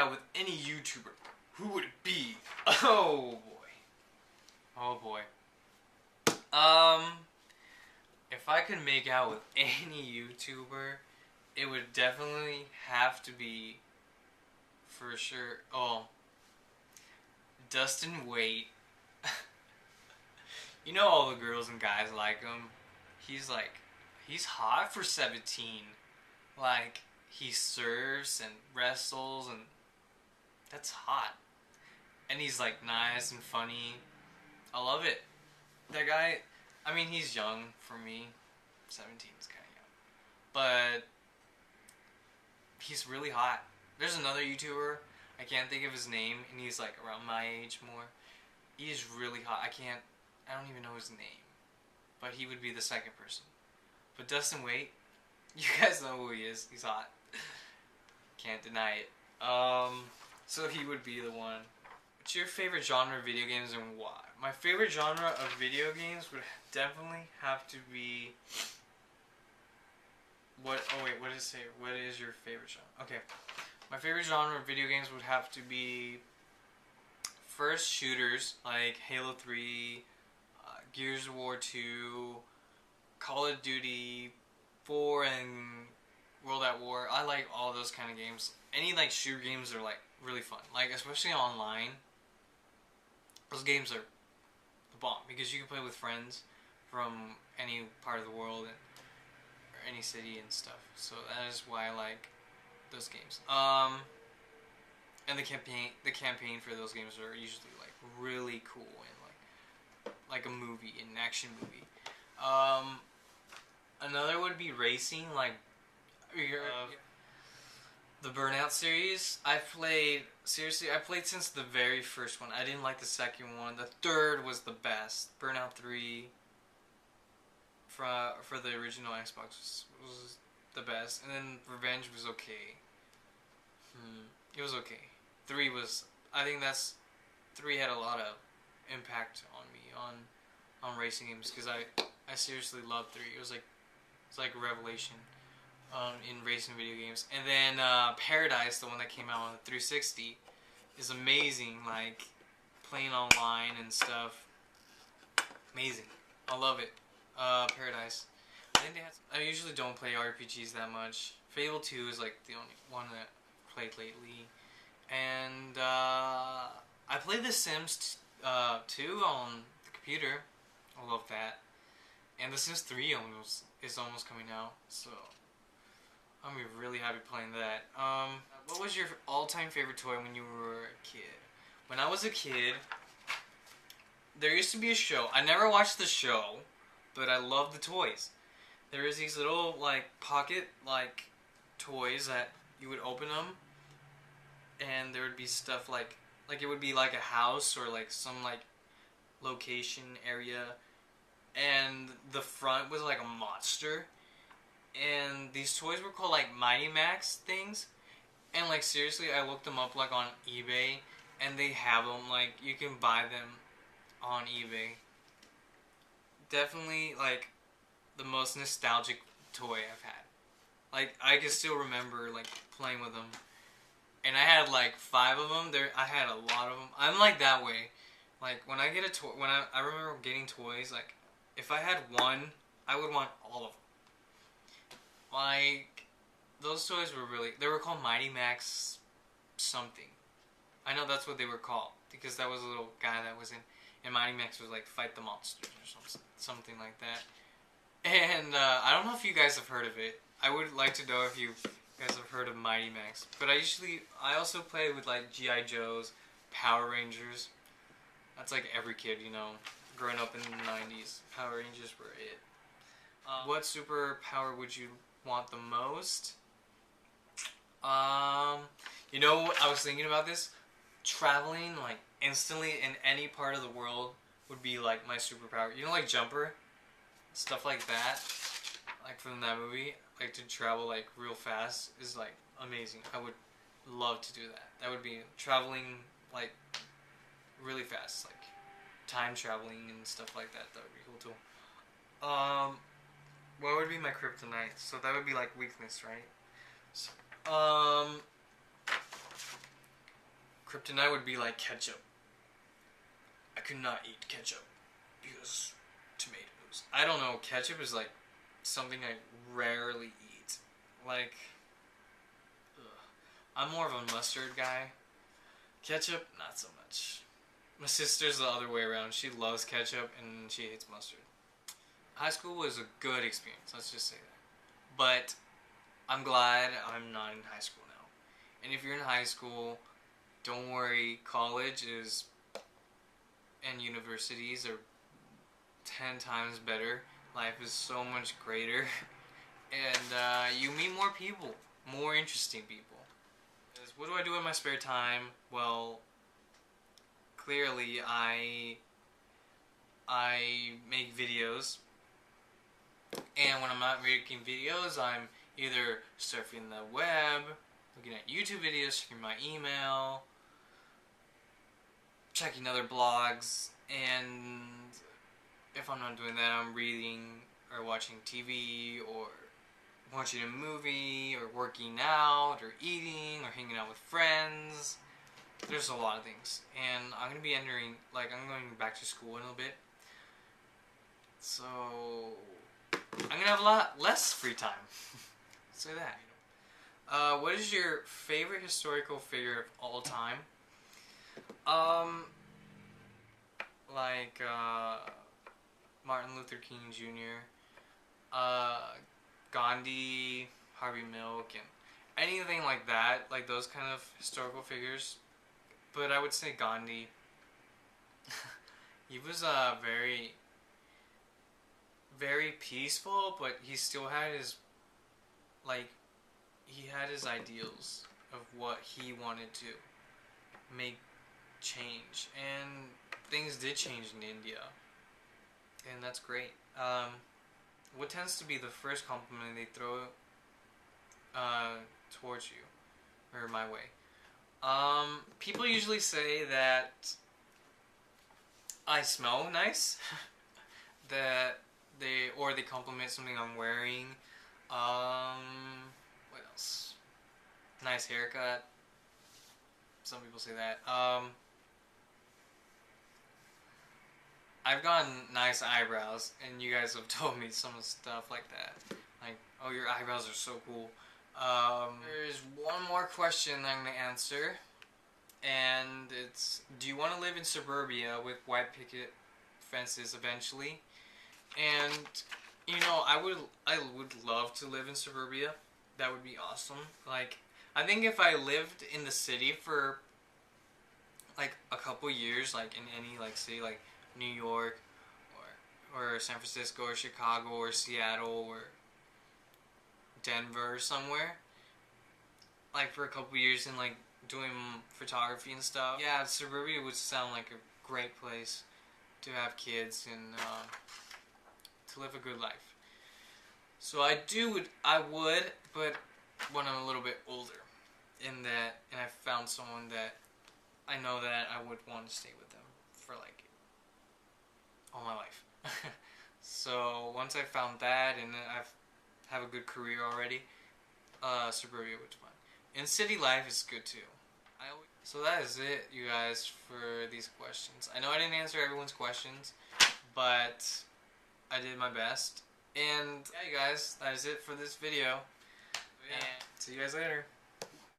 out with any YouTuber, who would it be? Oh boy. Oh boy. If I could make out with any YouTuber, it would definitely have to be, for sure, Dustin Waite. You know all the girls and guys like him. He's hot for 17. Like, he surfs and wrestles, and that's hot. And he's like nice and funny. I love it. That guy, I mean, he's young for me. 17 is kind of young. But he's really hot. There's another YouTuber, I can't think of his name, and he's like around my age more. He's really hot. I don't even know his name. But he would be the second person. But Dustin Waite, you guys know who he is. He's hot. Can't deny it. So he would be the one. What's your favorite genre of video games and why? My favorite genre of video games would definitely have to be... What did it say? What is your favorite genre? Okay. My favorite genre of video games would have to be... First, shooters, like Halo 3, Gears of War 2, Call of Duty 4, and World at War. I like all those kind of games. Any like shooter games are like really fun. Like, especially online. Those games are the bomb because you can play with friends from any part of the world or any city and stuff. So that is why I like those games. And the campaign for those games are usually like really cool and like a movie, an action movie. Another would be racing, like the Burnout series. I played since the very first one. I didn't like the second one. The third was the best. Burnout 3 for the original Xbox was the best, and then Revenge was okay. It was okay. 3 was, I think 3 had a lot of impact on me on racing games because I seriously loved 3. It's like a revelation in racing video games. And then Paradise, the one that came out on the 360, is amazing. Like playing online and stuff, amazing. I love it. Paradise. I usually don't play RPGs that much. Fable 2 is like the only one that I played lately. And I played The Sims 2 on the computer. I love that. And The Sims 3 is almost coming out, so I'm gonna be really happy playing that. What was your all-time favorite toy when you were a kid? When I was a kid, there used to be a show. I never watched the show, but I loved the toys. There was these little like pocket like toys that you would open them, and there would be stuff like it would be like a house or like some like location area, and the front was like a monster, and these toys were called like Mighty Max things, and like seriously I looked them up like on eBay, and they have them, like you can buy them on eBay. Definitely like the most nostalgic toy I've had. Like I can still remember like playing with them. And I had like 5 of them. I had a lot of them. I'm like that way. Like when I get a toy, I remember getting toys. Like if I had one, I would want all of them. Like those toys were they were called Mighty Max something. I know that's what they were called because that was a little guy that was in. And Mighty Max was like fight the monsters or something like that. And I don't know if you guys have heard of it. I would like to know if you guys have heard of Mighty Max. But I also play with like G.I. Joes, Power Rangers. That's like every kid, you know, growing up in the 90s. Power Rangers were it. What superpower would you want the most? You know, I was thinking about this. Traveling like instantly in any part of the world would be like my superpower. You know, like Jumper? Stuff like that. Like from that movie. Like to travel like real fast is like amazing. I would love to do that. That would be traveling like really fast, like time traveling and stuff like that. That would be cool too. What would be my kryptonite? So that would be like weakness, right? So, Kryptonite would be like ketchup. I could not eat ketchup because tomatoes. I don't know. Ketchup is like something I rarely eat. Like, ugh. I'm more of a mustard guy. Ketchup, not so much. My sister's the other way around. She loves ketchup and she hates mustard. High school was a good experience. Let's just say that. But I'm glad I'm not in high school now. And if you're in high school, don't worry. College is and universities are 10 times better. Life is so much greater. And you meet more people, more interesting people. What do I do in my spare time? Well, clearly I make videos. And when I'm not making videos, I'm either surfing the web, looking at YouTube videos, checking my email, checking other blogs, and if I'm not doing that, I'm reading or watching TV or watching a movie or working out or eating or hanging out with friends. There's a lot of things. And I'm going to be I'm going back to school in a little bit. So I'm going to have a lot less free time. Say that. What is your favorite historical figure of all time? Martin Luther King Jr., Gandhi, Harvey Milk, and anything like that, like those kind of historical figures. But I would say Gandhi. He was very, very peaceful, but he still had his, he had his ideals of what he wanted to make change, and things did change in India, and that's great. What tends to be the first compliment they throw towards you, or my way? People usually say that I smell nice, that they compliment something I'm wearing. What else? Nice haircut. Some people say that. I've gotten nice eyebrows, and you guys have told me some stuff like that. Like, oh, your eyebrows are so cool. There's one more question I'm going to answer, and it's, do you want to live in suburbia with white picket fences eventually? And, you know, I would love to live in suburbia. That would be awesome. Like, I think if I lived in the city for, like, a couple years, like, in any, like, city, like, New York, or San Francisco, or Chicago, or Seattle, or Denver, or somewhere, like for a couple years and like doing photography and stuff. Yeah, suburbia would sound like a great place to have kids and to live a good life. So I would, but when I'm a little bit older, and I found someone that I know that I would want to stay with them for like all my life. So once I found that and I have a good career already, suburbia would be fun. And city life is good too. So that is it, you guys, for these questions. I know I didn't answer everyone's questions, but I did my best. And yeah, you guys, that is it for this video. And see you guys later.